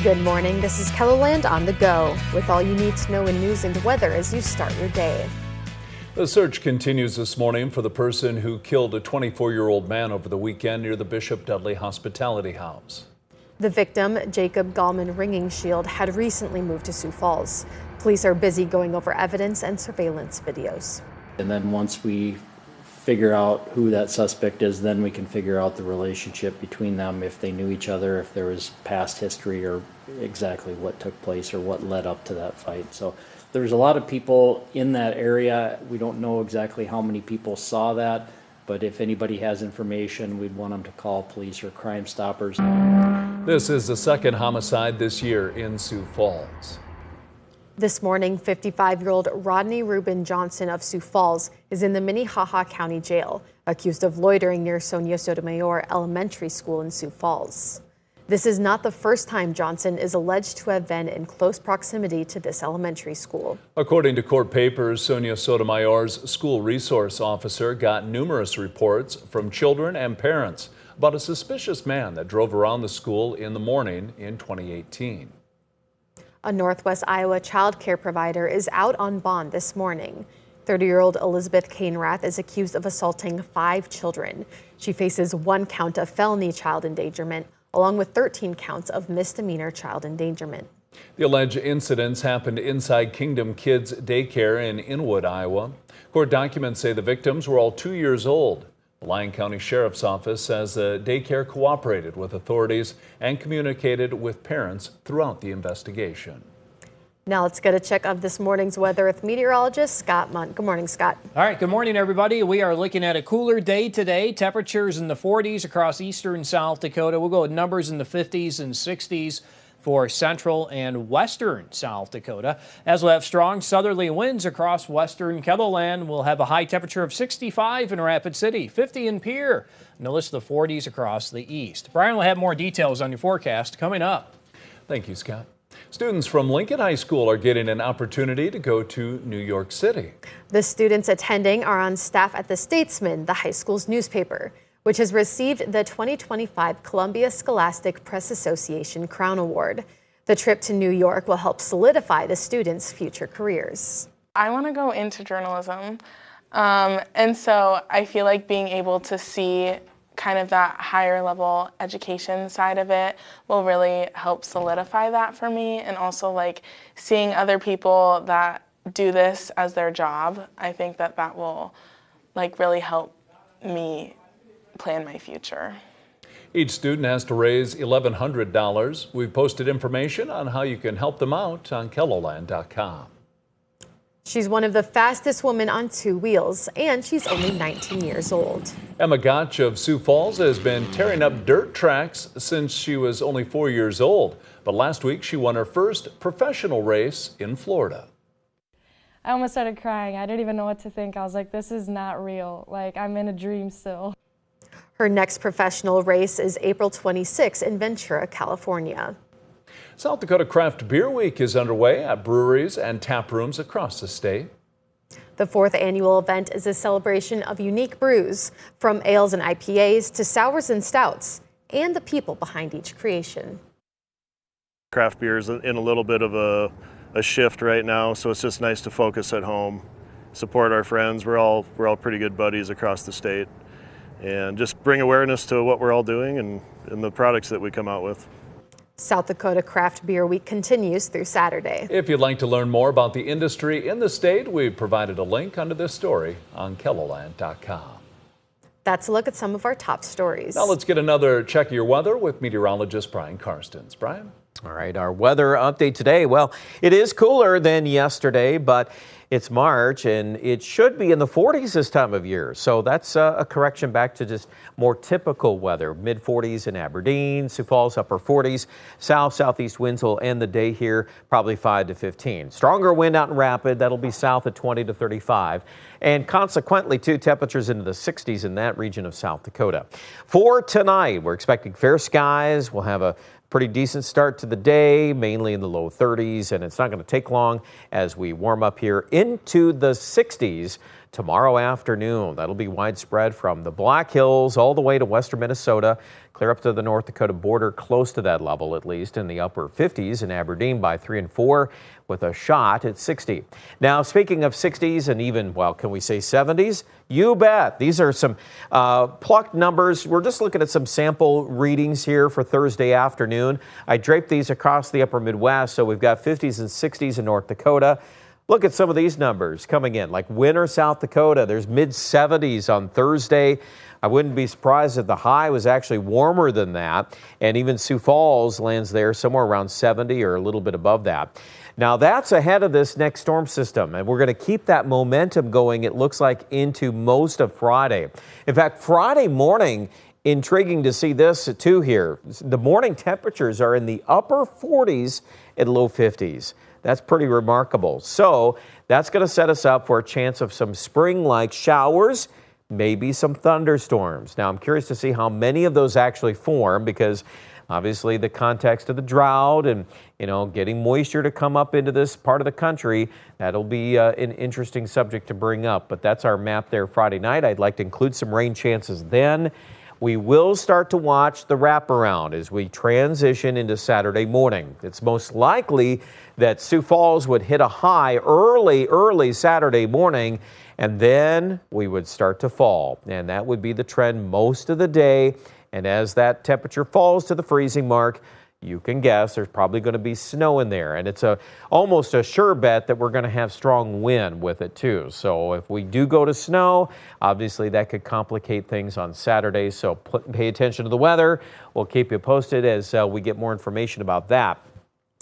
Good morning, this is KELOLAND on the go, with all you need to know in news and weather as you start your day. The search continues this morning for the person who killed a 24-year-old man over the weekend near the Bishop Dudley Hospitality House. The victim, Jacob Gallman Ringingshield, had recently moved to Sioux Falls. Police are busy going over evidence and surveillance videos. And then once we figure out who that suspect is, then we can figure out the relationship between them, if they knew each other, if there was past history, or exactly what took place or what led up to that fight. So there's a lot of people in that area. We don't know exactly how many people saw that, but if anybody has information, we'd want them to call police or Crime Stoppers. This is the second homicide this year in Sioux Falls. This morning, 55-year-old Rodney Reuben Johnson of Sioux Falls is in the Minnehaha County Jail, accused of loitering near Sonia Sotomayor Elementary School in Sioux Falls. This is not the first time Johnson is alleged to have been in close proximity to this elementary school. According to court papers, Sonia Sotomayor's school resource officer got numerous reports from children and parents about a suspicious man that drove around the school in the morning in 2018. A Northwest Iowa child care provider is out on bond this morning. 30-year-old Elizabeth Cainrath is accused of assaulting 5 children. She faces 1 count of felony child endangerment, along with 13 counts of misdemeanor child endangerment. The alleged incidents happened inside Kingdom Kids Daycare in Inwood, Iowa. Court documents say the victims were all 2 years old. The Lyon County Sheriff's Office says the daycare cooperated with authorities and communicated with parents throughout the investigation. Now let's get a check of this morning's weather with meteorologist Scott Munt. Good morning, Scott. All right, good morning, everybody. We are looking at a cooler day today. Temperatures in the 40s across eastern South Dakota. We'll go with numbers in the 50s and 60s for central and western South Dakota. As we'll have strong southerly winds across western KELOLAND, we'll have a high temperature of 65 in Rapid City, 50 in Pierre, and a list of the 40s across the east. Brian will have more details on your forecast coming up. Thank you, Scott. Students from Lincoln High School are getting an opportunity to go to New York City. The students attending are on staff at the Statesman, the high school's newspaper, which has received the 2025 Columbia Scholastic Press Association Crown Award. The trip to New York will help solidify the students' future careers. I want to go into journalism, and so I feel like being able to see kind of that higher level education side of it will really help solidify that for me, and also like seeing other people that do this as their job. I think that that will like really help me plan my future. Each student has to raise $1,100. We've posted information on how you can help them out on KELOLAND.com. She's one of the fastest women on 2 wheels, and she's only 19 years old. Emma Gotch of Sioux Falls has been tearing up dirt tracks since she was only 4 years old. But last week, she won her first professional race in Florida. I almost started crying. I didn't even know what to think. I was like, this is not real. Like, I'm in a dream still. Her next professional race is April 26 in Ventura, California. South Dakota Craft Beer Week is underway at breweries and tap rooms across the state. The 4th annual event is a celebration of unique brews, from ales and IPAs to sours and stouts, and the people behind each creation. Craft beer is in a little bit of a shift right now, so it's just nice to focus at home, support our friends. We're all pretty good buddies across the state, and just bring awareness to what we're all doing and the products that we come out with. South Dakota Craft Beer Week continues through Saturday. If you'd like to learn more about the industry in the state, we've provided a link under this story on KELOLAND.com. That's a look at some of our top stories. Now let's get another check of your weather with meteorologist Brian Karstens. Brian? All right, our weather update today. Well, it is cooler than yesterday, but it's March and it should be in the 40s this time of year. So that's a correction back to just more typical weather. Mid 40s in Aberdeen, Sioux Falls, upper 40s. Southeast winds will end the day here, probably 5 to 15. Stronger wind out in Rapid. That'll be south at 20 to 35. And consequently, too, temperatures into the 60s in that region of South Dakota. For tonight, we're expecting fair skies. We'll have a pretty decent start to the day, mainly in the low 30s, and it's not going to take long as we warm up here in into the 60s tomorrow afternoon. That'll be widespread from the Black Hills all the way to western Minnesota, clear up to the North Dakota border, close to that level at least, in the upper 50s in Aberdeen by 3 and 4 with a shot at 60. Now, speaking of 60s and even, well, can we say 70s? You bet. These are some plucked numbers. We're just looking at some sample readings here for Thursday afternoon. I draped these across the upper Midwest, so we've got 50s and 60s in North Dakota. Look at some of these numbers coming in, like Winter, South Dakota. There's mid-70s on Thursday. I wouldn't be surprised if the high was actually warmer than that. And even Sioux Falls lands there somewhere around 70 or a little bit above that. Now, that's ahead of this next storm system, and we're going to keep that momentum going, it looks like, into most of Friday. In fact, Friday morning, intriguing to see this too here. The morning temperatures are in the upper 40s and low 50s. That's pretty remarkable. So that's going to set us up for a chance of some spring-like showers, maybe some thunderstorms. Now, I'm curious to see how many of those actually form, because obviously the context of the drought and, getting moisture to come up into this part of the country, that'll be an interesting subject to bring up. But that's our map there Friday night. I'd like to include some rain chances then. We will start to watch the wraparound as we transition into Saturday morning. It's most likely that Sioux Falls would hit a high early Saturday morning, and then we would start to fall. And that would be the trend most of the day. And as that temperature falls to the freezing mark, you can guess there's probably going to be snow in there. And it's almost a sure bet that we're going to have strong wind with it too. So if we do go to snow, obviously that could complicate things on Saturday. So pay attention to the weather. We'll keep you posted as we get more information about that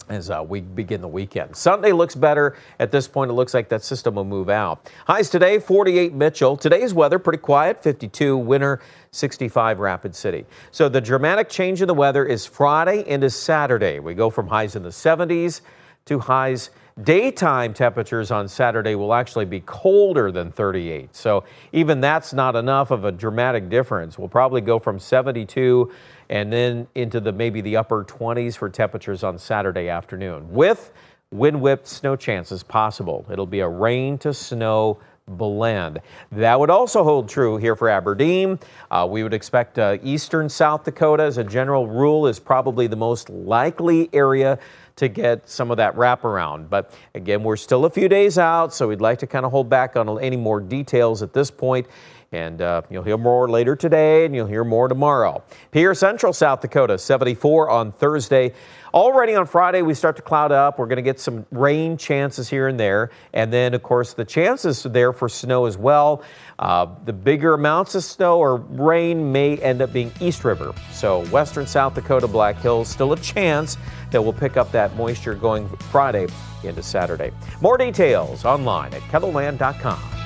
as we begin the weekend. Sunday looks better. At this point, it looks like that system will move out. Highs today, 48 Mitchell. Today's weather, pretty quiet, 52 Winter, 65 Rapid City. So the dramatic change in the weather is Friday into Saturday. We go from highs in the 70s to highs. Daytime temperatures on Saturday will actually be colder than 38. So even that's not enough of a dramatic difference. We'll probably go from 72 and then into maybe the upper 20s for temperatures on Saturday afternoon, with wind-whipped snow chances possible. It'll be a rain to snow blend. That would also hold true here for Aberdeen. We would expect eastern South Dakota, as a general rule, is probably the most likely area to get some of that wraparound. But again, we're still a few days out, so we'd like to kind of hold back on any more details at this point. And you'll hear more later today, and you'll hear more tomorrow. Here, central South Dakota, 74 on Thursday. Already on Friday, we start to cloud up. We're going to get some rain chances here and there. And then, of course, the chances are there for snow as well. The bigger amounts of snow or rain may end up being East River. So western South Dakota, Black Hills, still a chance that we'll pick up that moisture going Friday into Saturday. More details online at KELOLAND.com.